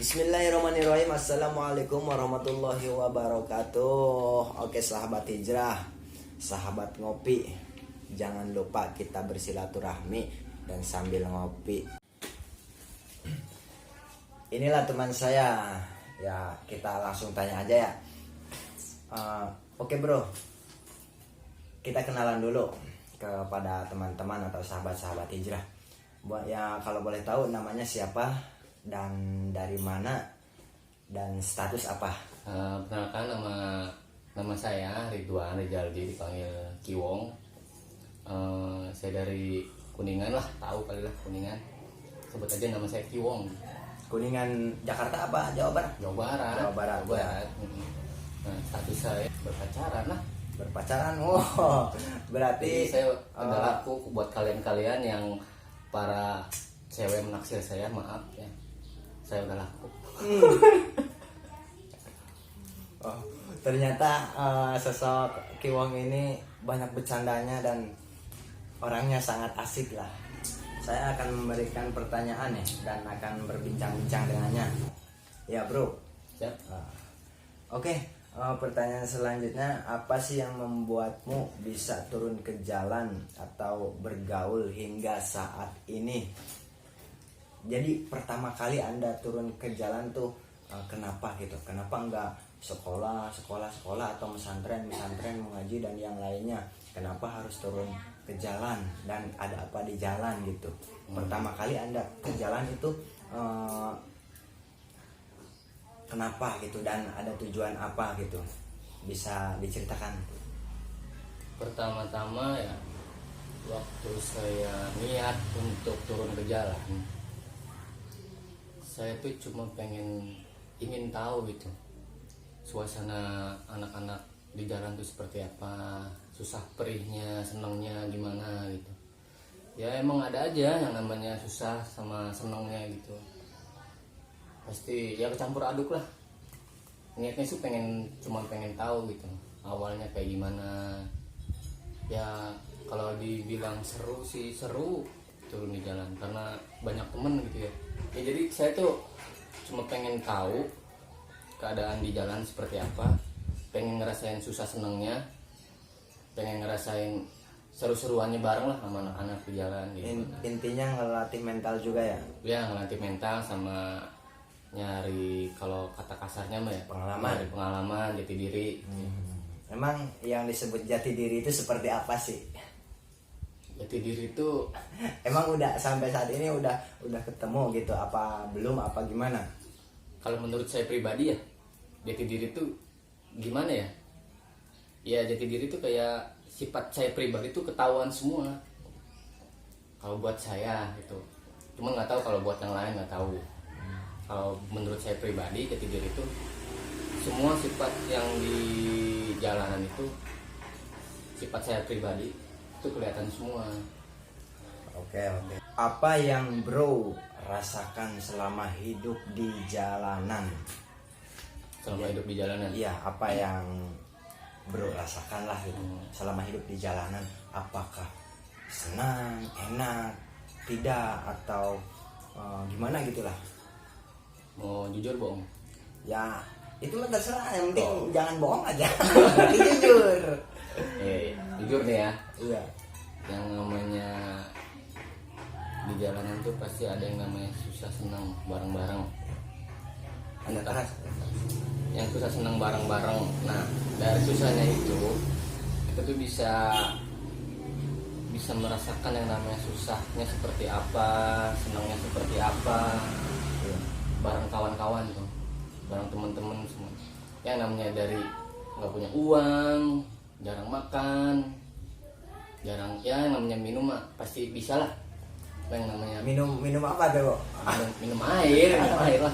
Bismillahirrahmanirrahim. Assalamualaikum warahmatullahi wabarakatuh. Oke sahabat hijrah, sahabat ngopi, jangan lupa kita bersilaturahmi dan sambil ngopi. Inilah teman saya. Ya kita langsung tanya aja ya. Oke bro, kita kenalan dulu kepada teman-teman atau sahabat-sahabat hijrah. Buat ya kalau boleh tahu namanya siapa dan dari mana dan status apa? Perkenalkan, nama saya Ridwan Rijaldi, dipanggil Kiwong. Saya dari Kuningan lah, tahu kali lah Kuningan. Sebut aja nama saya Kiwong. Kuningan Jakarta apa Jawa Barat? Jawa Barat. Jawa Barat. Nah, status saya berpacaran lah. Berpacaran, wow. Berarti Jadi saya adalah aku buat kalian-kalian yang para cewek menaksir saya, maaf ya. Saya udah laku. Oh, ternyata sosok Kiwong ini banyak bercandanya dan orangnya sangat asik lah. Saya akan memberikan pertanyaan ya dan akan berbincang-bincang dengannya. Ya bro. Siap. Oke, pertanyaan selanjutnya, apa sih yang membuatmu bisa turun ke jalan atau bergaul hingga saat ini? Jadi pertama kali Anda turun ke jalan tuh kenapa gitu? Kenapa enggak sekolah atau pesantren mengaji dan yang lainnya? Kenapa harus turun ke jalan dan ada apa di jalan gitu? Pertama kali Anda ke jalan itu kenapa gitu dan ada tujuan apa gitu? Bisa diceritakan? Pertama-tama ya, waktu saya niat untuk turun ke jalan, saya tuh cuma ingin tahu gitu suasana anak-anak di jalan tuh seperti apa, susah perihnya, senangnya gimana gitu. Ya emang ada aja yang namanya susah sama senangnya gitu. Pasti ya kecampur aduk lah. Niatnya sih cuma pengen tahu gitu awalnya kayak gimana. Ya kalau dibilang seru sih seru turun di jalan karena banyak temen gitu ya. Ya jadi saya tuh cuma pengen tahu keadaan di jalan seperti apa, pengen ngerasain susah senengnya, pengen ngerasain seru-seruannya bareng lah sama anak-anak di jalan gitu. Intinya ngelatih mental juga ya? Ya ngelatih mental sama nyari, kalau kata kasarnya mah ya pengalaman, jati diri. Emang yang disebut jati diri itu seperti apa sih? Jati diri itu Emang udah sampai saat ini udah ketemu gitu apa belum apa gimana? kalau menurut saya pribadi ya, jati diri itu gimana ya? Ya jati diri itu kayak sifat saya pribadi itu ketahuan semua. Kalau buat saya gitu. Cuma nggak tahu kalau buat yang lain nggak tahu. Kalau menurut saya pribadi jati diri itu semua sifat yang di jalanan itu sifat saya pribadi itu kelihatan semua. Oke. Apa yang bro rasakan selama hidup di jalanan? Selama hidup di jalanan. Iya, apa yang bro rasakan lah gitu selama hidup di jalanan? Apakah senang, enak, tidak atau gimana gitulah? Mau jujur bohong? Ya itu mah terserah, yang penting jangan bohong aja. Berarti jujur. Jujur nih ya. Iya. Yang namanya di jalanan tuh pasti ada yang namanya susah senang bareng-bareng. Ada keras. Yang susah senang bareng-bareng. Nah dari susahnya itu kita tuh bisa merasakan yang namanya susahnya seperti apa, senangnya seperti apa, bareng kawan-kawan tuh, bareng teman-teman semua. Yang namanya dari nggak punya uang, jarang makan, jarang ya namanya minum mah pasti bisa lah. Yang namanya Minum apa tuh? minum air lah.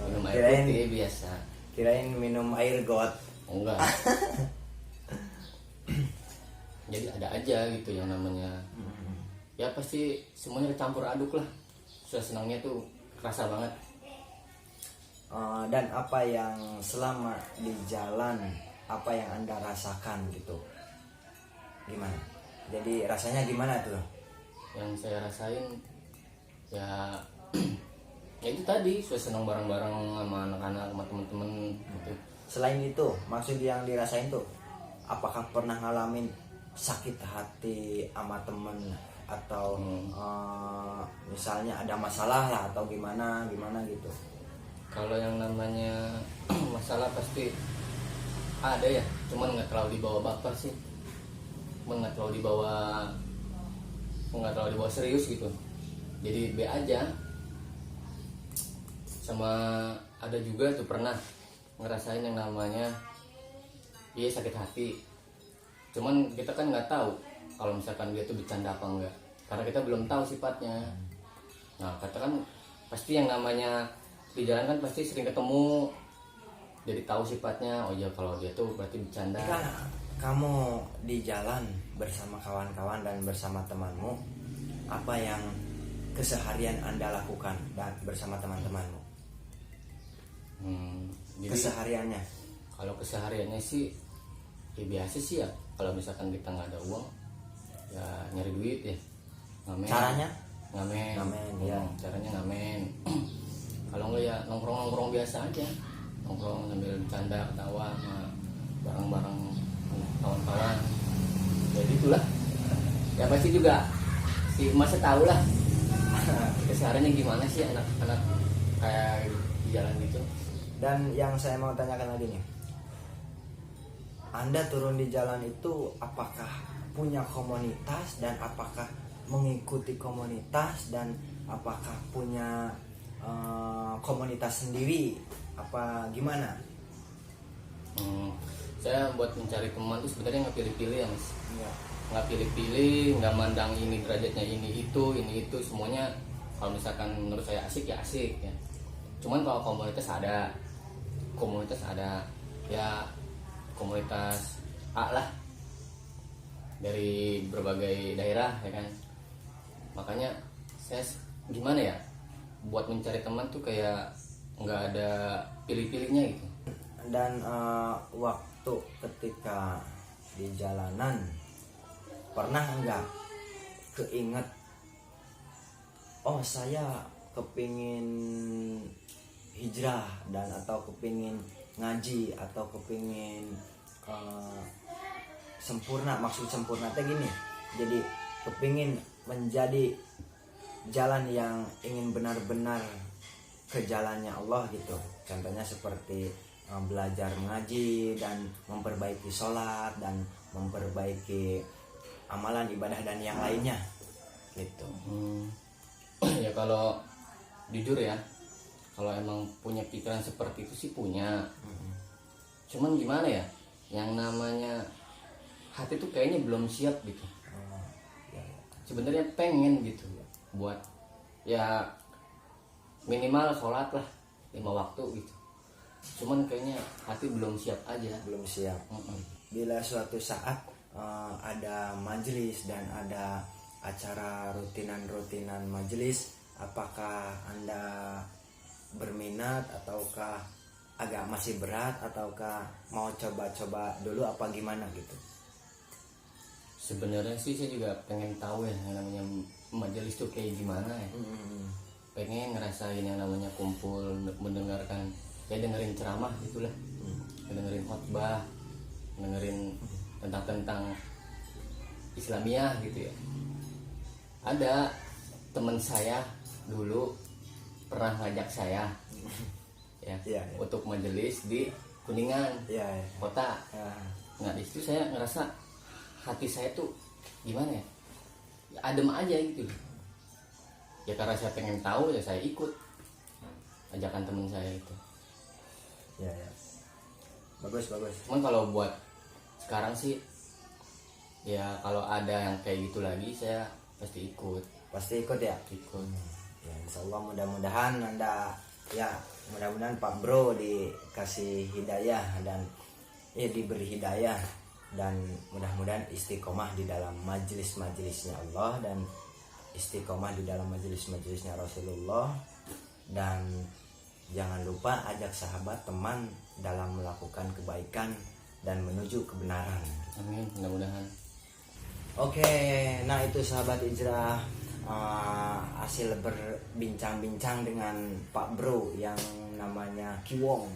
Minum air putih biasa. Kirain minum air got. Enggak. Jadi ada aja gitu yang namanya. Ya pasti semuanya campur aduk lah. Susah senangnya tuh kerasa banget. Dan apa yang selama di jalan, apa yang Anda rasakan gitu? Gimana? Jadi rasanya gimana tuh? Yang saya rasain ya Ya itu tadi, senang bareng-bareng sama anak-anak, sama teman-teman gitu. Selain itu, maksud yang dirasain tuh, apakah pernah ngalamin sakit hati sama temen atau misalnya ada masalah lah atau gimana gitu? Kalau yang namanya masalah pasti ada ya, cuman nggak terlalu dibawa baper sih, cuman nggak terlalu dibawa serius gitu, jadi be aja. Sama ada juga tuh pernah ngerasain yang namanya sakit hati, cuman kita kan nggak tahu kalau misalkan dia tuh bercanda apa enggak, karena kita belum tahu sifatnya. Nah kata kan pasti yang namanya di jalan kan pasti sering ketemu, jadi tahu sifatnya. Oh iya, kalau dia tuh berarti bercanda. Jika kamu di jalan bersama kawan-kawan dan bersama temanmu, apa yang keseharian Anda lakukan dan bersama teman-temanmu? Jadi Kesehariannya? kalau kesehariannya sih ya biasa sih ya, kalau misalkan kita nggak ada uang ya nyari duit ya, ngamen. Caranya? Ngamen ya. Caranya ngamen. Kalau enggak ya nongkrong biasa aja, nongkrong sambil bercanda ketawa sama bareng-bareng kawan-kawan ya gitulah. Ya pasti juga si masa tahu lah kesehariannya gimana sih anak-anak kayak di jalan gitu. Dan yang saya mau tanyakan lagi nih, Anda turun di jalan itu apakah punya komunitas dan apakah mengikuti komunitas dan apakah punya komunitas sendiri apa gimana? Saya buat mencari teman tuh sebenarnya nggak pilih-pilih ya mas. Ya. Nggak pilih-pilih, nggak mandang ini derajatnya ini itu semuanya. Kalau misalkan menurut saya asik ya asik ya. Cuman kalau komunitas ada ya, komunitas A lah dari berbagai daerah ya kan. Makanya saya gimana ya, buat mencari teman tuh kayak nggak ada pilih-pilihnya gitu. Dan waktu ketika di jalanan pernah nggak keinget, oh saya kepingin hijrah dan atau kepingin ngaji atau kepingin sempurna, maksud sempurna teh gini, jadi kepingin menjadi jalan yang ingin benar-benar ke jalannya Allah gitu. Contohnya seperti belajar mengaji dan memperbaiki sholat dan memperbaiki amalan ibadah dan yang lainnya gitu. Ya kalau jujur ya, kalau emang punya pikiran seperti itu sih punya. Cuman gimana ya, yang namanya hati tuh kayaknya belum siap gitu. Sebenarnya pengen gitu buat ya minimal sholat lah 5 waktu gitu. Cuman kayaknya hati belum siap aja. Belum siap. Bila suatu saat ada majelis dan ada acara rutinan majelis, apakah Anda berminat ataukah agak masih berat ataukah mau coba-coba dulu apa gimana gitu? Sebenarnya sih saya juga pengen tahu ya yang namanya majelis tuh kayak gimana ya. Pengen ngerasain yang namanya kumpul, mendengarkan, ya dengerin ceramah gitulah, dengerin khotbah, dengerin tentang Islamiah gitu ya. Ada teman saya dulu pernah ngajak saya ya, untuk majelis di Kuningan kota. Nah di situ saya ngerasa hati saya tuh gimana ya, adem aja gitu ya, karena saya pengen tahu ya saya ikut ajakan teman saya itu. Ya. Bagus. Cuman kalau buat sekarang sih ya, kalau ada yang kayak gitu lagi saya pasti ikut ya. Ya insya Allah mudah-mudahan Anda ya, mudah-mudahan Pak Bro dikasih hidayah dan diberi hidayah dan mudah-mudahan istiqomah di dalam majelis-majelisnya Allah dan istiqomah di dalam majelis-majelisnya Rasulullah, dan jangan lupa ajak sahabat teman dalam melakukan kebaikan dan menuju kebenaran. Amin, mudah-mudahan. Oke, nah itu sahabat hijrah, hasil berbincang-bincang dengan Pak Bro yang namanya Kiwong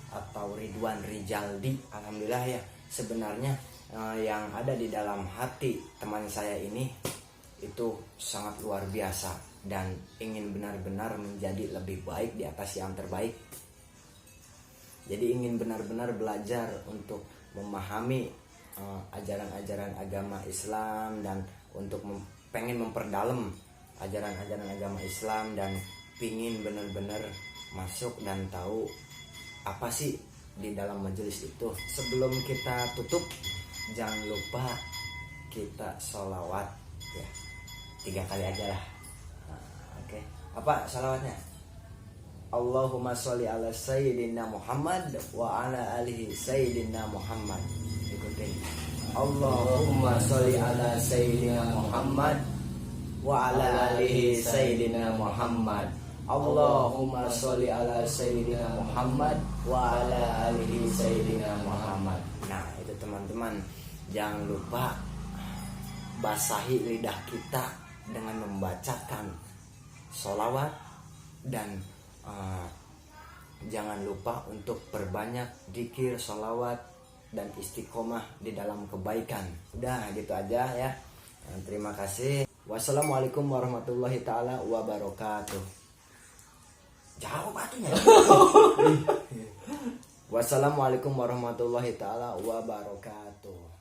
atau Ridwan Rijaldi. Alhamdulillah ya, sebenarnya yang ada di dalam hati teman saya ini itu sangat luar biasa dan ingin benar-benar menjadi lebih baik di atas yang terbaik. Jadi ingin benar-benar belajar untuk memahami ajaran-ajaran agama Islam dan untuk pengen memperdalam ajaran-ajaran agama Islam dan pingin benar-benar masuk dan tahu apa sih di dalam majelis itu. Sebelum kita tutup, jangan lupa kita sholawat ya, 3 kali aja lah. Oke. Apa sholawatnya? Allahumma sholli ala sayyidina Muhammad wa ala alihi sayyidina Muhammad. Ikutin. Allahumma sholli ala sayyidina Muhammad wa ala alihi sayyidina Muhammad. Allahumma sholli ala sayyidina Muhammad wa ala alihi sayyidina Muhammad. Nah, itu teman-teman, jangan lupa basahi lidah kita dengan membacakan sholawat dan jangan lupa untuk perbanyak dzikir, sholawat dan istiqomah di dalam kebaikan. Udah gitu aja ya. Terima kasih. Wassalamualaikum warahmatullahi taala wabarakatuh. Jawab atunya. Wassalamualaikum warahmatullahi taala wabarakatuh.